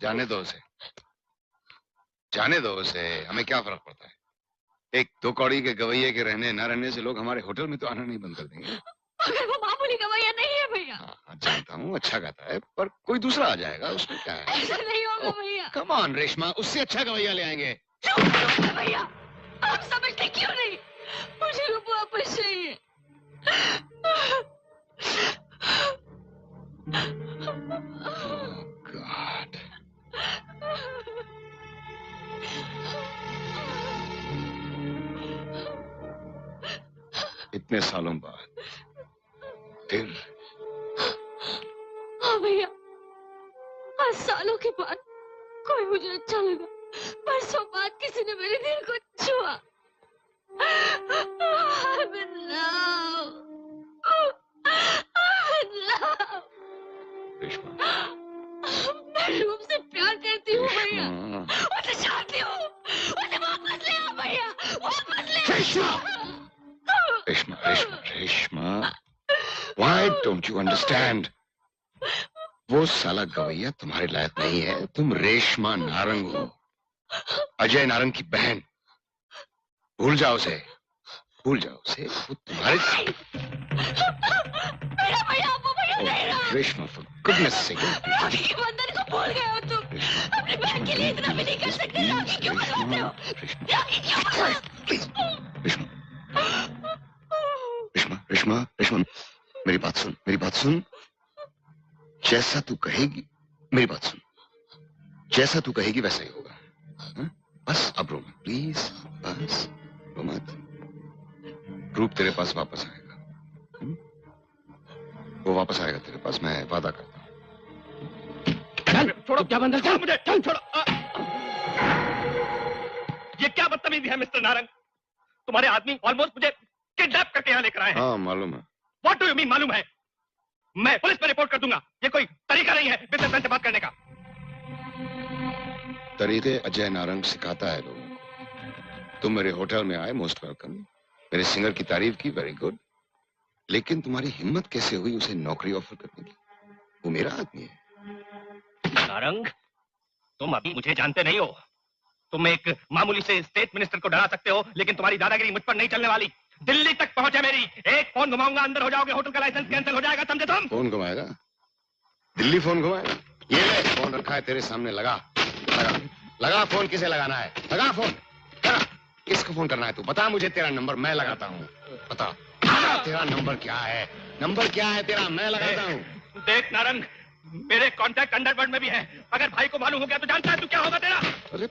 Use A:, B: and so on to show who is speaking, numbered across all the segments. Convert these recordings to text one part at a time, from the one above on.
A: जाने दो उसे, जाने दो उसे, हमें क्या फर्क पड़ता है। एक दो कौड़ी के गवैये के रहने न रहने से लोग हमारे होटल में तो आना नहीं बंद कर देंगे।
B: अगर वो मामूली गवैया नहीं है भैया।
A: हाँ, जानता हूँ, अच्छा गाता है, पर कोई दूसरा आ जाएगा, उसमें क्या है।
B: ऐसा नहीं होगा भैया।
A: कम ऑन रेशमा, उससे अच्छा गवैया ले आएंगे।
B: भैया, आप समझते क्यों नहीं? मुझे रूप वापस चाहिए।
A: गॉड। इतने सालों बाद फिर।
B: हाँ भैया, आज सालों के बाद कोई मुझे अच्छा लगा। बरसों बाद किसी ने मेरे दिल को छुआ। I'm in love. I'm in love. मैं रूप से प्यार करती हूँ भैया। उसे चाहती हूँ। उसे वापस ले आओ भैया, वापस ले आओ।
A: Reshma, Reshma, Reshma, why don't you understand? वो साला गवैया तुम्हारे लायक नहीं है। तुम रेशमा नारंग हो, अजय नारंग की बहन। भूल जाओ उसे, भूल जाओ उसे। वो तुम्हारे
B: मेरा भैया, वो भैया नहीं रहा।
A: रेशमा, for goodness sake,
B: राखी के बंधन को भूल गए हो तुम। अपनी बहन के लिए इतना भी नहीं कर सकते। राखी क्यों बनवाते हो? राखी क्यों बनवाते हो?
A: रेशमा, रेशमा, रेशमा, रेशमा, मेरी बात सुन, मेरी बात सुन। जैसा तू कहेगी, मेरी बात सुन, जैसा तू कहेगी वैसा ही होगा। हा? बस अब रो मत प्लीज, बस रो मत। रूप तेरे पास वापस आएगा। वो वापस आएगा तेरे पास, मैं वादा करता हूँ।
C: चल छोड़ो, क्या बंदर, चल मुझे, चल छोड़ो। ये क्या बदतमीजी है मिस्टर नारंग? तुम्हारे आदमी ऑलमोस्ट मुझे किडनैप करके यहाँ लेकर आए हैं।
A: हाँ मालूम है।
C: What do you mean मालूम है? मैं पुलिस में रिपोर्ट कर दूंगा। ये कोई तरीका नहीं है बिजनेसमैन से बात करने का।
A: तरीके अजय नारंग सिखाता है लोगों को। तुम मेरे होटल में आए, मोस्ट वेलकम। मेरे सिंगर की तारीफ की, वेरी गुड। लेकिन तुम्हारी हिम्मत कैसे हुई उसे नौकरी ऑफर करने की? वो मेरा आदमी है।
C: नारंग, तुम अभी मुझे जानते नहीं हो। तुम एक मामूली से स्टेट मिनिस्टर को डरा सकते हो, लेकिन तुम्हारी दादागिरी मुझ पर नहीं चलने वाली। दिल्ली तक पहुंचे मेरी, एक फोन घुमाऊंगा, अंदर हो जाओगे, होटल का लाइसेंस कैंसिल हो जाएगा, समझे तुम?
A: फोन घुमाएगा? दिल्ली फोन घुमाएगा? ये ले, फोन रखा है तेरे सामने, लगा लगा लगा। फोन किसे लगाना है? लगा फोन, लगा। किसको फोन करना है तू बता मुझे। तेरा नंबर मैं लगाता हूँ, बता तेरा नंबर क्या है? नंबर क्या है तेरा? मैं लगाता हूँ।
C: देख नारंग, मेरे कांटेक्ट अंडरवर्ल्ड में भी है। अगर भाई को मालूम हो गया तो जानता है तू क्या होगा तेरा?
A: अरे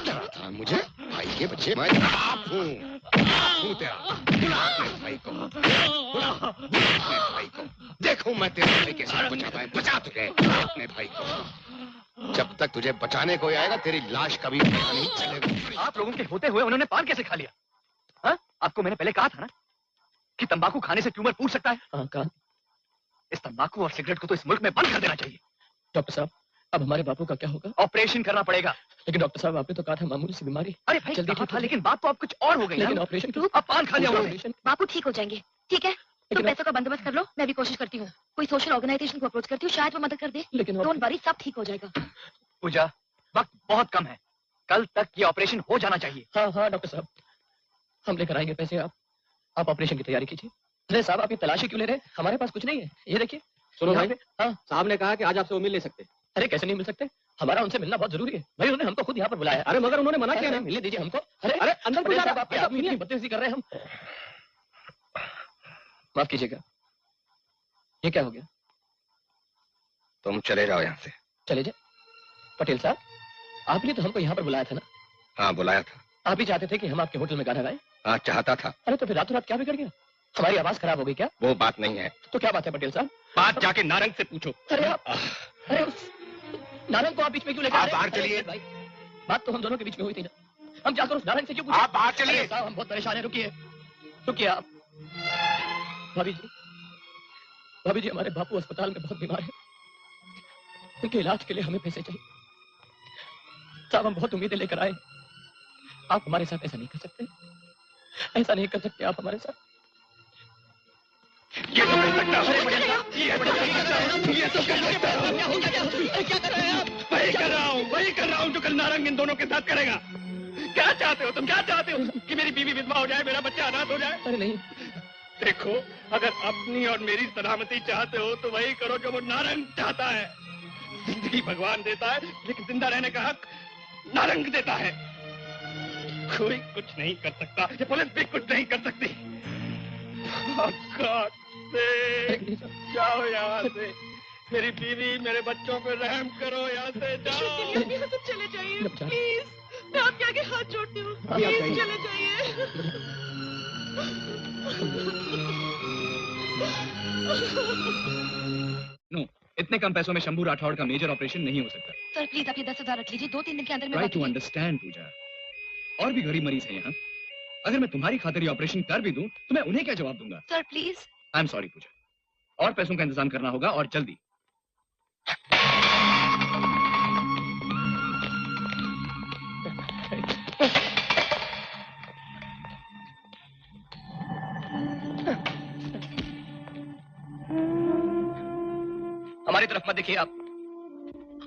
A: डरा था मुझे? भाई के बच्चे, मैं बाप हूँ तेरा। बुला अपने भाई को, बुला अपने भाई को। देखो मैं तेरे भाई के साथ बचा पाए। बचा तुझे अपने भाई को। जब तक तुझे बचाने कोई आएगा तेरी लाश कभी पता नहीं चलेगी।
C: आप लोगों के होते हुए उन्होंने पान कैसे खा लिया? हाँ? आपको मैंने पहले कहा था ना कि तंबाकू खाने से ट्यूमर फूट सकता है। हाँ, कहा। इस तंबाकू और सिगरेट को तो इस मुल्क में बंद कर देना चाहिए। डॉक्टर साहब, अब हमारे बापू का क्या होगा? ऑपरेशन करना पड़ेगा। लेकिन डॉक्टर साहब, आपने तो कहा था मामूली सी बीमारी। अरे भाई जल्दी ठीक था, लेकिन बात तो अब कुछ और हो गई। लेकिन ऑपरेशन क्यों? अब पान खा लिया ऑपरेशन।
B: बापू ठीक हो जाएंगे, ठीक है? तुम पैसों का बंदोबस्त कर लो, मैं भी कोशिश करती हूँ। कोई सोशल ऑर्गेनाइजेशन को अप्रोच करती हूँ, शायद वो मदद कर दे। लेकिन डोंट वरी, सब ठीक हो जाएगा।
C: पूजा, वक्त बहुत कम है, कल तक ये ऑपरेशन हो जाना चाहिए। हाँ हाँ डॉक्टर साहब, हम लेकर आएंगे पैसे। आप ऑपरेशन की तैयारी कीजिए। अरे साहब, आप ये तलाशी क्यों ले रहे हैं? हमारे पास कुछ नहीं है, ये देखिए। सुनो भाई, हाँ साहब ने कहा कि आज आपसे वो मिल ले सकते। अरे कैसे नहीं मिल सकते? हमारा उनसे मिलना बहुत जरूरी है भाई। उन्होंने हमको खुद यहाँ पर बुलाया। अरे मगर उन्होंने मना किया ना। मिलने दीजिए हमको। अरे अरे अंदर कोई साहब, आपके आदमी इतनी बदतमीजी कर रहे हैं हम। माफ कीजिएगा, ये क्या हो गया?
A: तुम चले जाओ यहाँ से।
C: चले जाए? पटेल साहब, आपने तो हमको यहाँ पर बुलाया था ना?
A: हाँ बुलाया था।
C: आप ही चाहते थे कि हम आपके होटल में गाना गाएं?
A: हाँ चाहता था।
C: अरे तो फिर रातों रात क्या बिगड़ गया? हमारी आवाज खराब हो गई क्या?
A: वो बात नहीं है।
C: तो क्या बात है पटेल साहब?
A: बात जाके नारंग से पूछो।
C: अरे आप, अरे उस नारंग को आप बीच में क्यों लेकर
A: आप बाहर चलिए।
C: बात तो हम दोनों के बीच में हुई थी ना। हम जाकर उस नारंग से क्यों पूछें?
A: आप बाहर चलिए।
C: साहब हम बहुत परेशान हैं, रुकिए रुकिए आप। भाभी जी हमारे बापू अस्पताल में बहुत बीमार है, उनके इलाज के लिए हमें पैसे चाहिए। साहब हम बहुत उम्मीदें लेकर आए, आप हमारे साथ ऐसा नहीं कर सकते, ऐसा नहीं कर सकते आप हमारे साथ।
A: ये तो कर सकता है।
C: ये तो कर सकता है। क्या हो गया? क्या कर रहे हैं आप? कर रहा हूँ जो कल नारंग इन दोनों के साथ करेगा। क्या चाहते हो तुम, क्या चाहते हो? कि मेरी बीवी विधवा हो जाए, मेरा बच्चा अनाथ हो जाए? अरे नहीं। देखो, अगर अपनी और मेरी सलामती चाहते हो तो वही करो जो वो नारंग चाहता है। जिंदगी भगवान देता है, लेकिन जिंदा रहने का हक नारंग देता है। कोई कुछ नहीं कर सकता, ये पुलिस भी कुछ नहीं कर सकती। जाओ यहाँ से, मेरी बीवी, मेरे बच्चों पे रहम करो, यहाँ से जाओ।
B: चले जाइए प्लीज, मैं आपके आगे हाथ जोड़ती हूँ, प्लीज चले जाइए।
C: नो, इतने कम पैसों में शंभू राठौड़ का मेजर ऑपरेशन नहीं हो सकता।
B: सर प्लीज आप ये 10,000 रख लीजिए, 2-3 दिन के अंदर में।
C: ट्राई टू अंडरस्टैंड पूजा, और भी गरीब मरीज हैं यहाँ। अगर मैं तुम्हारी खातिर ये ऑपरेशन कर भी दूं तो मैं उन्हें क्या जवाब दूंगा?
B: Sir please.
C: I am sorry Pooja, और पैसों का इंतजाम करना होगा, और जल्दी। हमारी तरफ मत देखिए आप,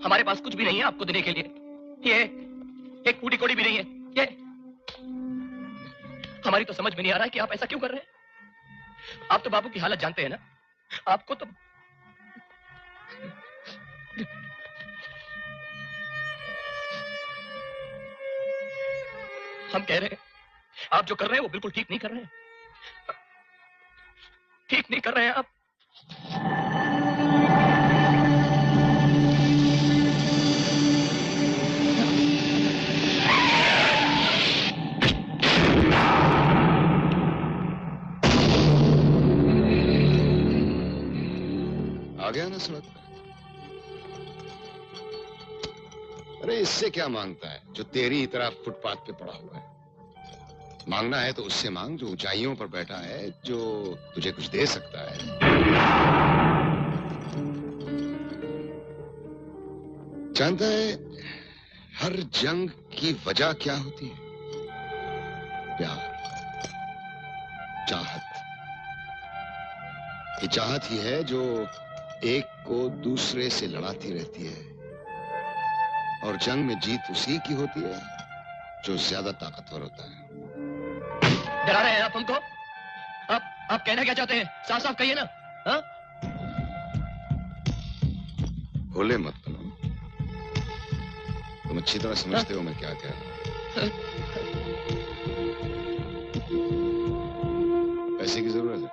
C: हमारे पास कुछ भी नहीं है आपको देने के लिए। ये एक पूरी कोड़ी भी नहीं है। ये हमारी तो समझ में नहीं आ रहा है कि आप ऐसा क्यों कर रहे हैं। आप तो बाबू की हालत जानते हैं ना, आपको तो हम कह रहे हैं आप जो कर रहे हैं वो बिल्कुल ठीक नहीं कर रहे हैं, ठीक नहीं कर रहे हैं आप।
A: आ गया ना सड़क पर। अरे इससे क्या मांगता है जो तेरी तरह फुटपाथ पे पड़ा हुआ है? मांगना है तो उससे मांग जो ऊंचाइयों पर बैठा है, जो तुझे कुछ दे सकता है। जानता है हर जंग की वजह क्या होती है? प्यार, चाहत। ये चाहत ही है जो एक को दूसरे से लड़ाती रहती है, और जंग में जीत उसी की होती है जो ज्यादा ताकतवर होता है।
C: डरा रहे हैं आप हमको? आप कहना क्या चाहते हैं? साफ साफ कहिए ना। हाँ?
A: भोले मत बनो, तुम अच्छी तरह समझते हो मैं क्या कह रहा हूं। पैसे की जरूरत है,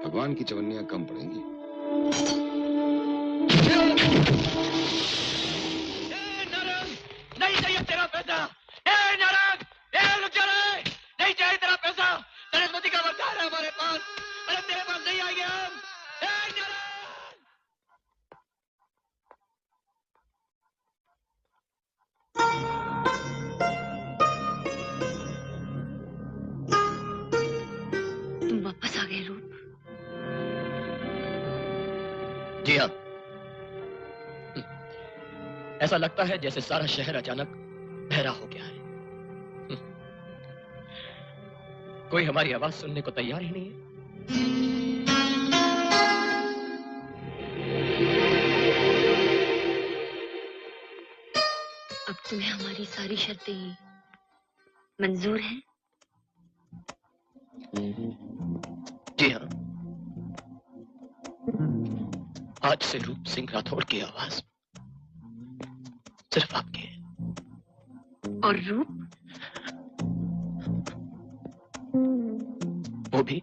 A: भगवान की चवन्नियां कम पड़ेंगी।
C: नहीं चाहिए तेरा पैसा। नारंग, रुक जा रे। नहीं चाहिए तेरा पैसा। सरस्वती का वरदान है हमारे पास। अरे तेरे पास नहीं आएंगे हम। नारंग!
B: तुम वापस आ गए रूप।
C: जी हाँ, ऐसा लगता है जैसे सारा शहर अचानक बहरा हो गया है। कोई हमारी आवाज सुनने को तैयार ही नहीं है।
B: अब तुम्हें हमारी सारी शर्तें मंजूर हैं?
C: जी हाँ, आज से रूप सिंह राठौड़ की आवाज सिर्फ आपकी है।
B: और रूप?
C: वो भी।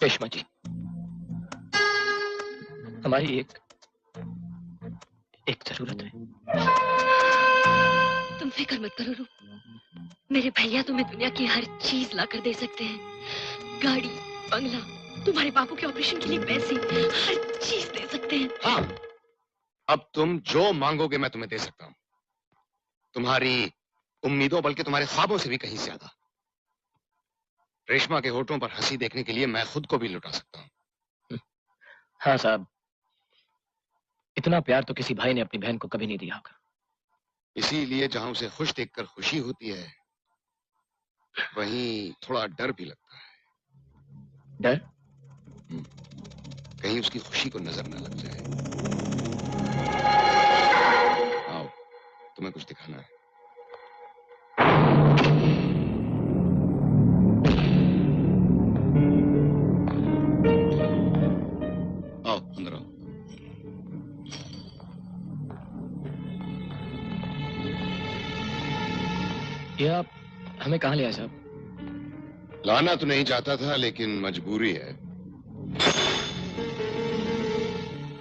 C: रेशमा जी, हमारी एक जरूरत है।
B: तुम फिक्र मत करो रूप, मेरे भैया तुम्हें दुनिया की हर चीज लाकर दे सकते हैं। गाड़ी, बंगला, तुम्हारे बापू के ऑपरेशन के लिए पैसे, हर चीज दे सकते हैं।
A: हाँ, अब तुम जो मांगोगे मैं तुम्हें दे सकता हूं। तुम्हारी उम्मीदों बल्कि तुम्हारे ख्वाबों से भी कहीं ज्यादा। रेशमा के होठों पर हंसी देखने के लिए मैं खुद को भी लुटा सकता हूं।
C: हाँ साहब, इतना प्यार तो किसी भाई ने अपनी बहन को कभी नहीं दिया होगा।
A: इसीलिए जहां उसे खुश देखकर खुशी होती है, वहीं थोड़ा डर भी लगता है।
C: डर?
A: कहीं उसकी खुशी को नजर न लग जाए। आओ, तुम्हें कुछ दिखाना है। आओ अंदर आओ।
C: ये आप हमें कहाँ ले आए साहब?
A: लाना तो नहीं चाहता था, लेकिन मजबूरी है।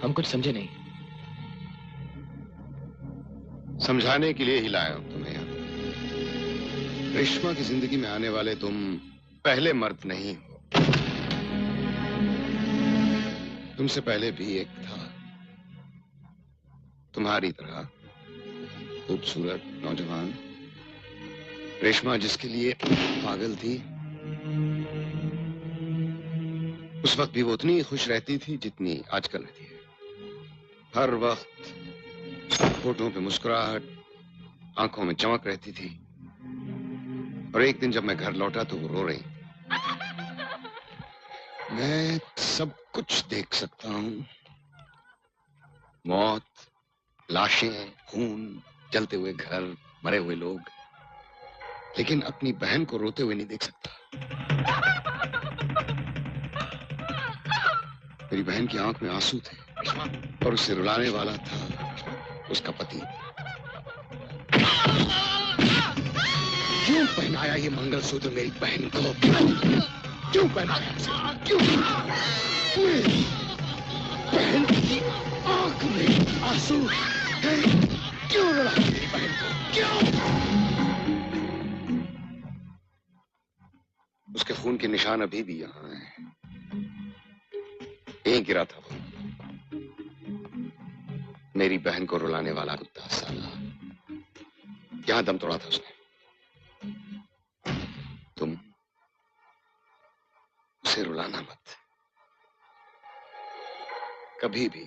C: हम कुछ समझे नहीं।
A: समझाने के लिए ही लाया हूं तुम्हें यहाँ। रेशमा की जिंदगी में आने वाले तुम पहले मर्द नहीं हो। तुमसे पहले भी एक था, तुम्हारी तरह खूबसूरत नौजवान। रेशमा जिसके लिए पागल थी, उस वक्त भी वो उतनी ही खुश रहती थी जितनी आजकल रहती है। हर वक्त होठों पे मुस्कुराहट, आंखों में चमक रहती थी। और एक दिन जब मैं घर लौटा तो वो रो रही। मैं सब कुछ देख सकता हूं, मौत, लाशें, खून, जलते हुए घर, मरे हुए लोग, लेकिन अपनी बहन को रोते हुए नहीं देख सकता। मेरी बहन की आंख में आंसू थे और उसे रुलाने वाला था उसका पति। क्यों पहनाया ये मंगलसूत्र मेरी बहन को? क्यों पहनाया इसे? क्यों? मेरी बहन की आंख में आंसू है। क्यों रुलाया मेरी बहन को? क्यों? उसके खून के निशान अभी भी यहाँ हैं। यहीं गिरा था वो, मेरी बहन को रुलाने वाला कुत्ता साला। यहां दम तोड़ा था उसने। तुम उसे रुलाना मत, कभी भी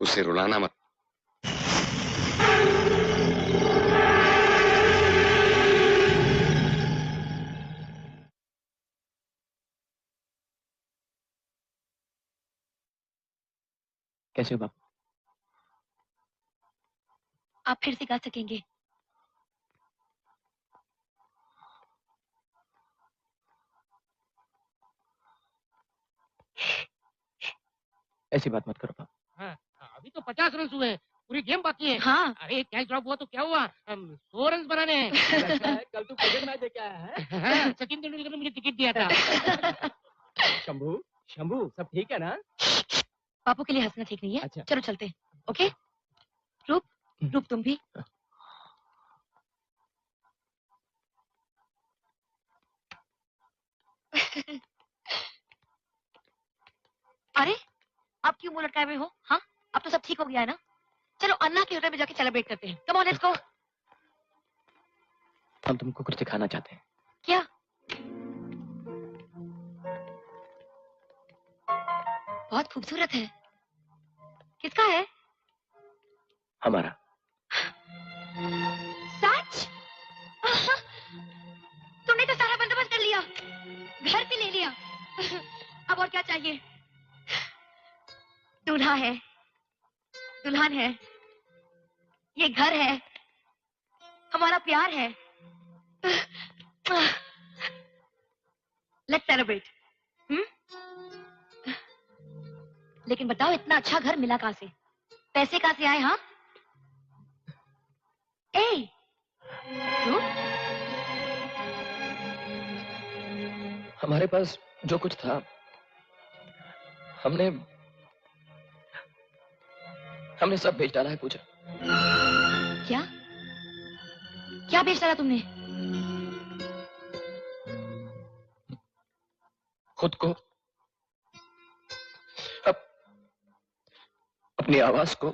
A: उसे रुलाना मत।
C: कैसे हो बापू?
B: आप फिर से गा सकेंगे?
C: ऐसी बात मत करो बापू।
D: हाँ, अभी तो 50 रन हुए हैं, पूरी गेम बाकी है।
B: हाँ।
D: अरे कैच ड्रॉप हुआ तो क्या हुआ? 100 रन बनाने हैं।
C: कल तू क्रिकेट मैच देख के आया है?
D: हाँ, सचिन तेंदुलकर ने मुझे टिकट दिया था।
C: शंभू, शंभू सब ठीक है ना?
B: पापू के लिए हंसना ठीक नहीं है।
C: अच्छा।
B: चलो चलते हैं। ओके? रूप, रूप तुम भी। अरे आप क्यों मुंह लटकाए हुए हो? हाँ, अब तो सब ठीक हो गया है ना? चलो अन्ना के होटल में जाके सेलिब्रेट करते हैं। Come on, let's go.
C: हम तुमको कुछ दिखाना चाहते हैं।
B: क्या? बहुत खूबसूरत है। किसका है?
C: हमारा।
B: सच? तुमने तो सारा बंदोबस्त कर लिया, घर भी ले लिया। अब और क्या चाहिए? दूल्हा है, दुल्हन है, ये घर है, हमारा प्यार है। Let's celebrate. लेकिन बताओ इतना अच्छा घर मिला कहां से? पैसे कहां से आए? हाँ, ए
C: हमारे पास जो कुछ था हमने सब बेच डाला है पूजा।
B: क्या? क्या बेच डाला तुमने?
C: खुद को, अपनी आवाज को,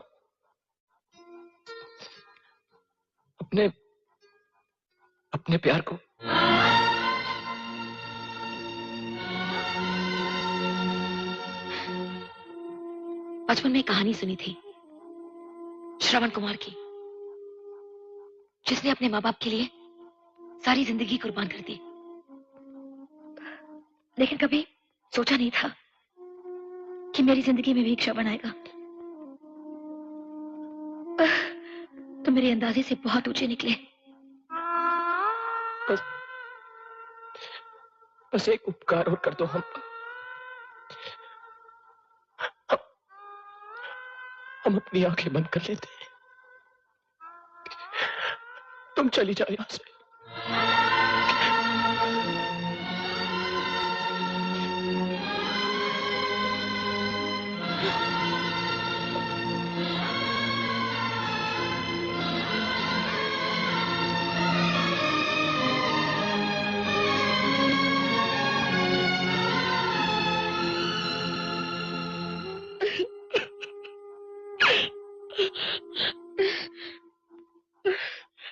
C: अपने प्यार को।
B: बचपन में एक कहानी सुनी थी श्रवण कुमार की, जिसने अपने माँ बाप के लिए सारी जिंदगी कुर्बान कर दी, लेकिन कभी सोचा नहीं था कि मेरी जिंदगी में भी एक श्रवण आएगा। तो मेरे अंदाजे से बहुत ऊंचे निकले।
C: बस एक उपकार और कर दो। हम अपनी आंखें बंद कर लेते हैं। तुम चली जाओ यहां से।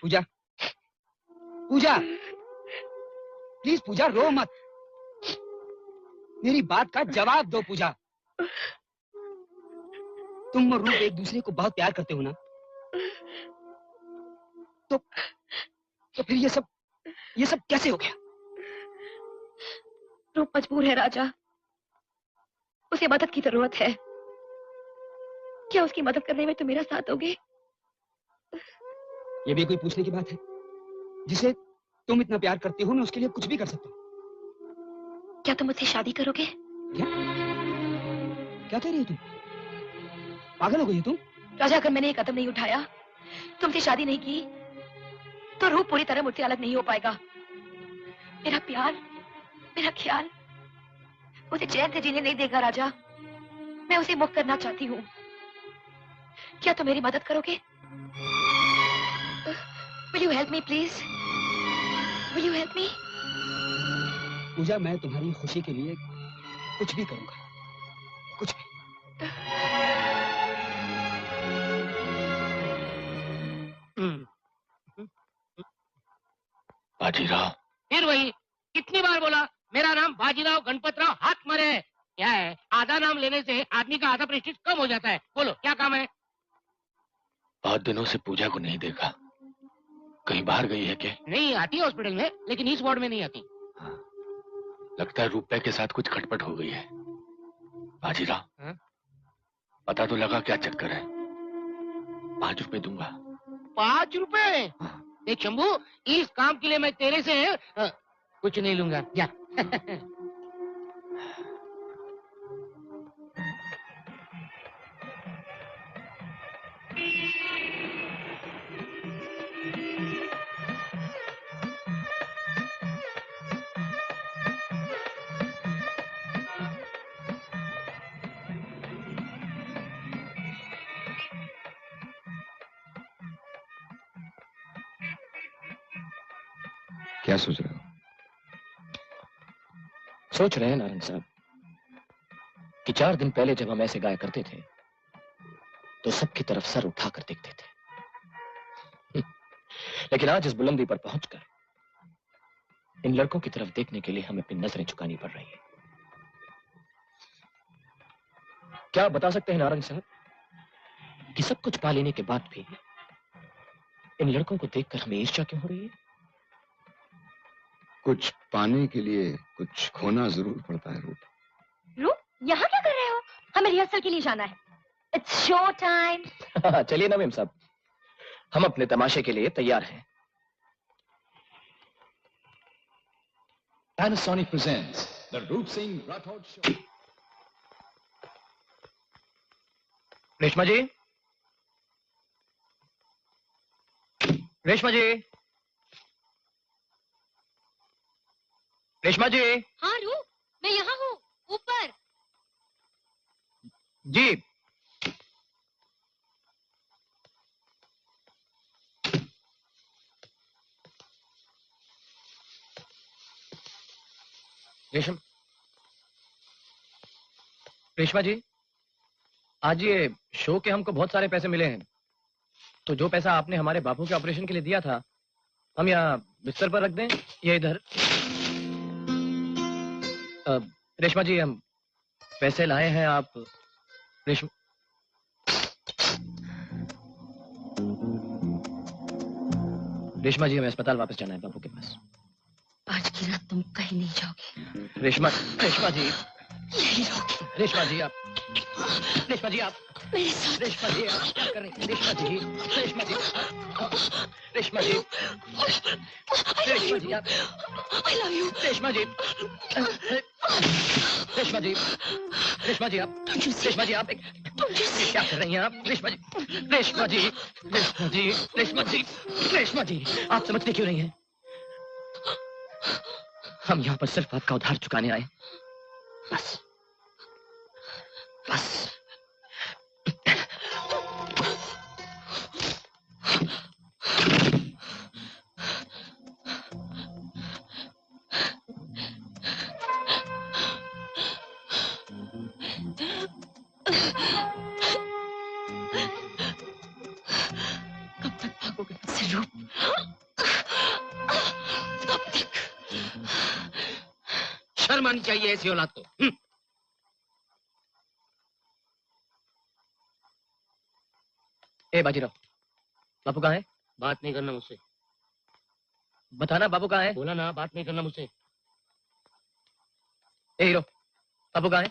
E: पूजा, पूजा, प्लीज पूजा, रो मत। मेरी बात का जवाब दो पूजा। तुम और रूप एक दूसरे को बहुत प्यार करते हो ना? तो फिर ये सब कैसे हो गया?
B: रूप मजबूर है राजा, उसे मदद की जरूरत है। क्या उसकी मदद करने में तुम मेरा साथ दोगे?
E: ये भी कोई पूछने की बात है? जिसे तुम इतना प्यार करती हो, मैं उसके लिए कुछ भी कर सकता हूँ।
B: क्या तुम मुझसे शादी करोगे?
E: क्या कह रही हो तुम? पागल हो गई हो तुम?
B: राजा, अगर मैंने ये कदम नहीं उठाया, तुमसे शादी नहीं की, तो रूप पूरी तरह मुझसे अलग नहीं हो पाएगा। मेरा प्यार, मेरा ख्याल उसे चैन से जीने नहीं देगा राजा। मैं उसे मुक्त करना चाहती हूँ। क्या तुम मेरी मदद करोगे? Will you help me, please? Will you help me?
E: पूजा, मैं तुम्हारी खुशी के लिए कुछ भी करूंगा, कुछ भी।
C: बाजीराव,
D: फिर वही, कितनी बार बोला मेरा नाम बाजीराव गणपतराव हाथ मरे। क्या है, आधा नाम लेने से आदमी का आधा प्रेस्टीज कम हो जाता है। बोलो क्या काम है?
C: बहुत दिनों से पूजा को नहीं देखा। कहीं बाहर गई है क्या?
D: नहीं, आती है हॉस्पिटल में, लेकिन इस वार्ड में नहीं आती।
C: हाँ, लगता है रुपए के साथ कुछ खटपट हो गई है। बाजीराव, पता तो लगा क्या चक्कर है। 5 रुपए दूंगा।
D: 5 रुपए? देख शंभू, इस काम के लिए मैं तेरे से कुछ नहीं लूंगा। जा।
A: क्या सोच रहे हो?
C: सोच रहे हैं नारायण साहब कि 4 दिन पहले जब हम ऐसे गाया करते थे तो सबकी तरफ सर उठाकर देखते थे, लेकिन आज इस बुलंदी पर पहुंचकर इन लड़कों की तरफ देखने के लिए हमें अपनी नजरें झुकानी पड़ रही है। क्या आप बता सकते हैं नारायण साहब कि सब कुछ पा लेने के बाद भी इन लड़कों को देखकर हमें ईर्ष्या क्यों हो रही है?
A: कुछ पाने के लिए कुछ खोना जरूर पड़ता है। रूप,
B: यहाँ क्या कर रहे हो? हमें रिहर्सल के लिए जाना है। It's show time.
C: चलिए ना मेम साहब, हम अपने तमाशे के लिए तैयार हैं।
F: Panasonic presents the Roop Singh Rathod Show.
C: Reshma जी, रेशमा जी, रेशमा जी।
B: हाँ रूप, मैं यहाँ हूँ, ऊपर।
C: जी। रेशमा जी, आज ये शो के हमको बहुत सारे पैसे मिले हैं, तो जो पैसा आपने हमारे बापू के ऑपरेशन के लिए दिया था, हम यहाँ बिस्तर पर रख दें या इधर? रेशमा जी, हम पैसे लाए हैं। आप रेशमा जी, हमें अस्पताल वापस जाना है बापू के पास।
B: आज की रात तुम कहीं नहीं जाओगे।
C: रेशमा जी,
B: यही रहोगे।
C: रेशमा जी, आप रेशमा जी आप
B: मेरे साथ।
C: रेशमा जी आप क्या कर रही हैं? रेशमा जी रेशमा जी रेशमा जी रेशमा जी आप
B: I love you.
C: रेशमा जी रेशमा जी रेशमा जी आप रेशमा जी आप क्या कर रही हैं आप? रेशमा जी रेशमा जी रेशमा जी रेशमा जी रेशमा जी आप समझते क्यों नहीं हैं? हम यहाँ पर सिर्फ आपका उधार चुकाने आए, बस बस।
B: कब तक भागोगे मुझसे रूप? कब तक?
D: शर्म आनी चाहिए ऐसी औलाद को।
C: ए बाजीराव, बापू कहाँ है?
D: बात नहीं करना मुझसे।
C: बताना बापू कहाँ है?
D: बोला ना, बात नहीं करना मुझसे।
C: ए हीरो, बापू कहाँ है?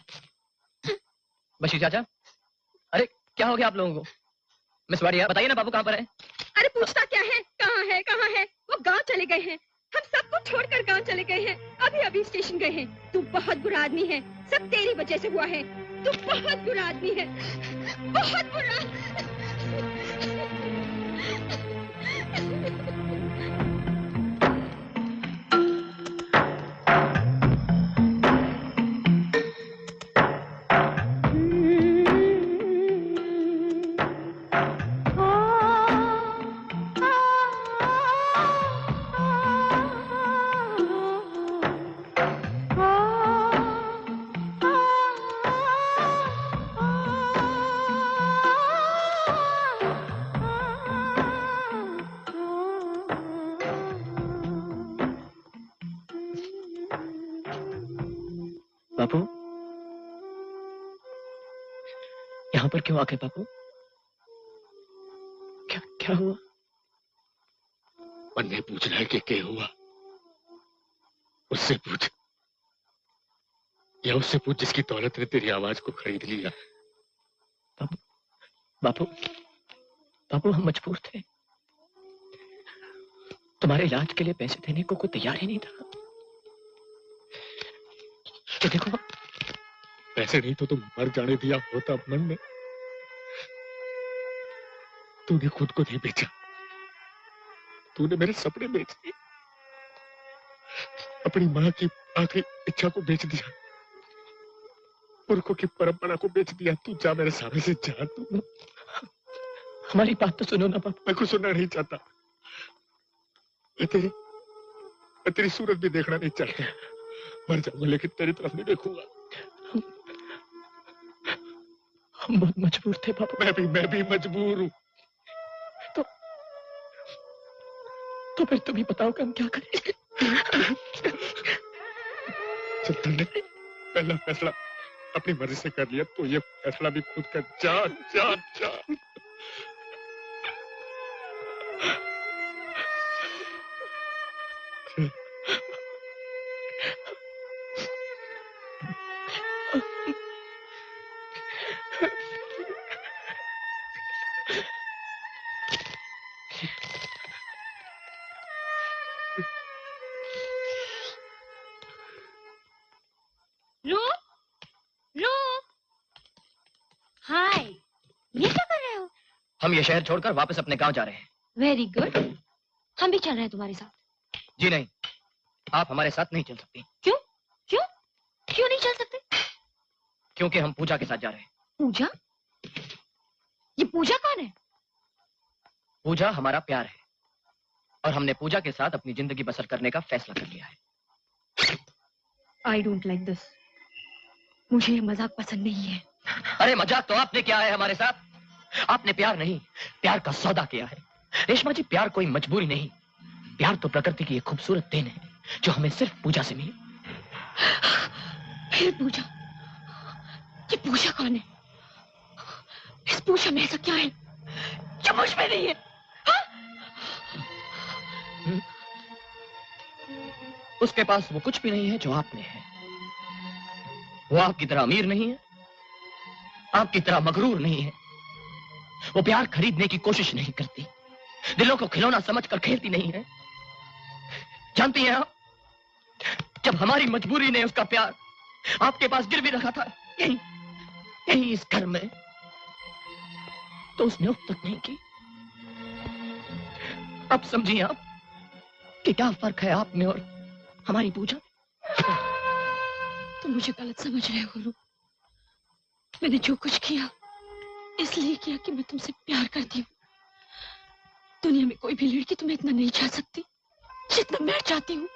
C: बशीर चाचा, अरे क्या हो गया आप लोगों को? मिस वाडिया बताइए ना बापू कहाँ पर है?
G: अरे पूछता क्या है? कहाँ है? कहाँ है? वो गांव चले गए हैं। हम सबको छोड़कर गांव चले गए हैं। अभी अभी स्टेशन गए हैं। तू बहुत बुरा आदमी है। सब तेरी वजह से हुआ है। तू बहुत बुरा आदमी है, बहुत बुरा।
C: बापू यहाँ पर क्यों आके बापू? क्या क्या हुआ?
A: बन्ने पूछ रहा है कि क्या हुआ। उससे पूछ, या उससे पूछ जिसकी दौलत ने तेरी आवाज को खरीद लिया।
C: बापू बापू बापू हम मजबूर थे। तुम्हारे इलाज के लिए पैसे देने को कोई तैयार ही नहीं था। तो देखो,
A: पैसे नहीं तो तुम मर जाने दिया होता मन में। तूने खुद को नहीं बेचा, तूने मेरे सपने बेच दिए, अपनी माँ की आखिरी इच्छा को बेच दिया, पुरखों की परंपरा को बेच दिया। तू जा मेरे सामने से जा। तू
C: हमारी बात तो सुनो ना बापू।
A: मैं कुछ सुनना नहीं चाहता। मैं तेरी सूरत भी देखना नहीं चाहता। मर जाऊंगा लेकिन तेरी तरफ नहीं देखूंगा।
C: हम बहुत मजबूर थे बापू।
A: मैं भी मजबूर हूँ।
C: तो फिर तुम ही बताओ कि हम क्या करें।
A: जब तुमने पहला फैसला अपनी मर्जी से कर लिया तो ये फैसला भी खुद कर। जा जा जा।
B: हाय, ये क्या कर रहे हो?
C: हम ये शहर छोड़कर वापस अपने गांव जा रहे हैं।
B: Very good. हम भी चल रहे हैं तुम्हारे साथ।
C: जी नहीं, आप हमारे साथ नहीं चल सकती।
B: क्यों? क्यों? क्यों नहीं चल सकते?
C: क्योंकि हम पूजा के साथ जा रहे हैं।
B: पूजा? ये पूजा कौन है?
C: पूजा हमारा प्यार है और हमने पूजा के साथ अपनी जिंदगी बसर करने का फैसला कर लिया है।
B: I don't like this. मुझे ये मजाक पसंद नहीं है।
C: अरे मजाक तो आपने किया है हमारे साथ। आपने प्यार नहीं, प्यार का सौदा किया है। रेशमा जी, प्यार कोई मजबूरी नहीं, प्यार तो प्रकृति की एक खूबसूरत देन है जो हमें सिर्फ पूजा से मिली।
B: फिर पूजा? ये पूजा कौन है? इस पूजा में ऐसा क्या है जो मुझ में नहीं है?
C: उसके पास वो कुछ भी नहीं है जो आप में है। वो आपकी तरह अमीर नहीं है, आपकी तरह मगरूर नहीं है। वो प्यार खरीदने की कोशिश नहीं करती, दिलों को खिलौना समझकर खेलती नहीं है। जानती हैं आप, जब हमारी मजबूरी ने उसका प्यार आपके पास गिरवी रखा था, यहीं इस घर में, तो उसने उफ तक नहीं की। अब समझिए आप कि क्या फर्क है आप में और हमारी पूजा।
G: तुम मुझे गलत समझ रहे हो रूप। मैंने जो कुछ किया इसलिए किया कि मैं तुमसे प्यार करती हूँ। दुनिया में कोई भी लड़की तुम्हें इतना नहीं चाह सकती जितना मैं चाहती हूँ।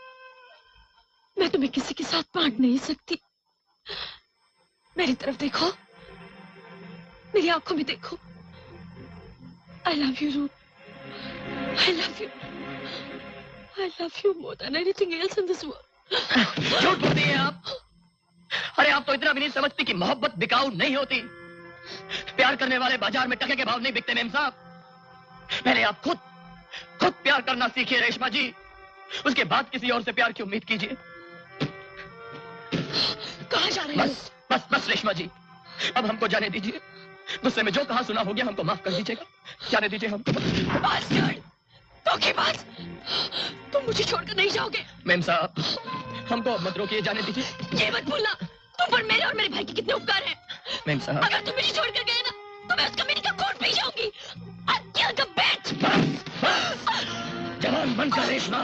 G: मैं तुम्हें किसी के साथ बांट नहीं सकती। मेरी तरफ देखो, मेरी आंखों में देखो। I love you, रूप। I love you. I love you more than anything else in this world.
C: झूठ बोलती हैं आप। अरे आप तो इतना भी नहीं समझती कि मोहब्बत बिकाऊ नहीं होती। प्यार करने वाले बाजार में टके के भाव नहीं बिकते मेम साहब। पहले आप खुद प्यार करना सीखिए रेशमा जी, उसके बाद किसी और से प्यार की उम्मीद कीजिए।
G: कहाँ जा रहे हो?
C: बस रेशमा जी, अब हमको जाने दीजिए। गुस्से में जो कहा सुना हो गया, हमको माफ कर दीजिएगा। जाने दीजिए हमको।
G: धोखेबाज, तुम मुझे छोड़कर नहीं जाओगे।
C: मेम साहब, हमको मत रोकिए, जाने दीजिए।
G: ये मत भूलना तुम पर मेरे और मेरे भाई के कितने उपकार हैं।
C: मेम साहब,
G: अगर तुम मुझे छोड़कर गए ना तो मैं उसका का खून पी जाऊंगी।
C: जवान बनकर रेशमा,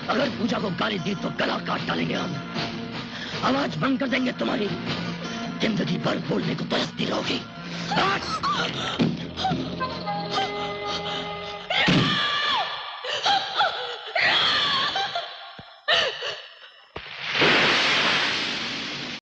C: अगर पूजा को गाली दी तो गला काट डालेंगे हम। आवाज बंद कर देंगे तुम्हारी। जिंदगी भर बोलने को तरसती रहोगी।